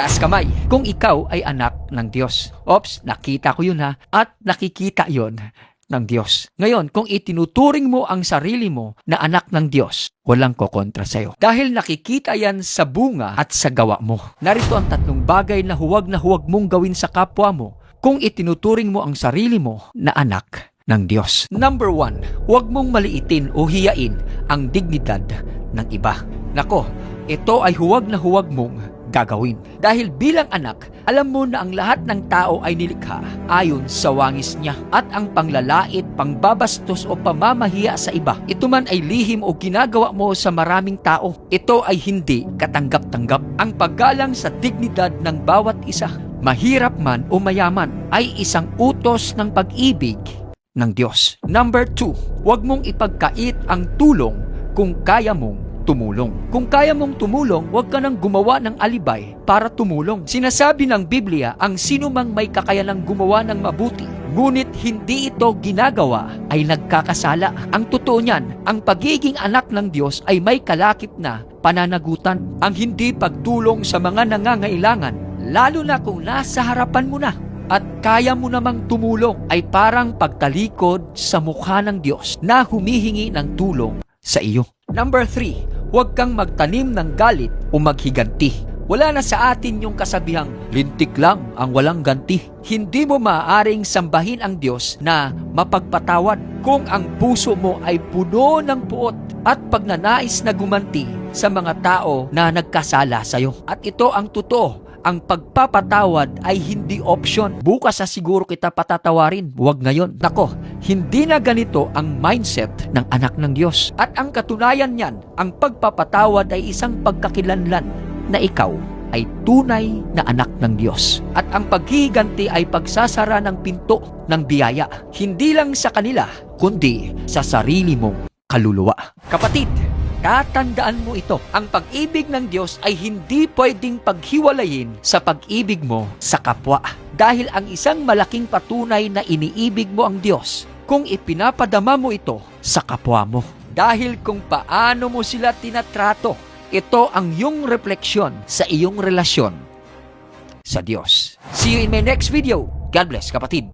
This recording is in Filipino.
Taas kamay kung ikaw ay anak ng Diyos. Ops, nakita ko yun ha. At nakikita yon ng Diyos. Ngayon, kung itinuturing mo ang sarili mo na anak ng Diyos, walang kokontra sa'yo. Dahil nakikita yan sa bunga at sa gawa mo. Narito ang tatlong bagay na huwag mong gawin sa kapwa mo kung itinuturing mo ang sarili mo na anak ng Diyos. Number 1, huwag mong maliitin o hiyain ang dignidad ng iba. Nako, ito ay huwag mong gagawin. Dahil bilang anak, alam mo na ang lahat ng tao ay nilikha ayon sa wangis niya. At ang panglalait, pangbabastos o pamamahiya sa iba, ito man ay lihim o ginagawa mo sa maraming tao, ito ay hindi katanggap-tanggap. Ang paggalang sa dignidad ng bawat isa, mahirap man o mayaman, ay isang utos ng pag-ibig ng Diyos. Number 2, huwag mong ipagkait ang tulong kung kaya mong tumulong. Kung kaya mong tumulong, huwag ka nang gumawa ng alibay para tumulong. Sinasabi ng Biblia, ang sino mang may kakayanang gumawa ng mabuti, ngunit hindi ito ginagawa, ay nagkakasala. Ang totoo niyan, ang pagiging anak ng Diyos ay may kalakip na pananagutan. Ang hindi pagtulong sa mga nangangailangan, lalo na kung nasa harapan mo na at kaya mo namang tumulong, ay parang pagtalikod sa mukha ng Diyos na humihingi ng tulong sa iyo. Number 3, huwag kang magtanim ng galit o maghiganti. Wala na sa atin yung kasabihang, lintik lang ang walang ganti. Hindi mo maaaring sambahin ang Diyos na mapagpatawad kung ang puso mo ay puno ng puot at pagnanais na gumanti sa mga tao na nagkasala sa iyo. At ito ang totoo, ang pagpapatawad ay hindi option. Bukas siguro kita patatawarin, huwag ngayon. Nako, hindi na ganito ang mindset ng anak ng Diyos. At ang katunayan niyan, ang pagpapatawad ay isang pagkakilanlan na ikaw ay tunay na anak ng Diyos. At ang paghihiganti ay pagsasara ng pinto ng biyaya, hindi lang sa kanila, kundi sa sarili mong kaluluwa. Kapatid, tatandaan mo ito, ang pag-ibig ng Diyos ay hindi pwedeng paghiwalayin sa pag-ibig mo sa kapwa. Dahil ang isang malaking patunay na iniibig mo ang Diyos kung ipinapadama mo ito sa kapwa mo. Dahil kung paano mo sila tinatrato, ito ang iyong refleksyon sa iyong relasyon sa Diyos. See you in my next video. God bless, kapatid.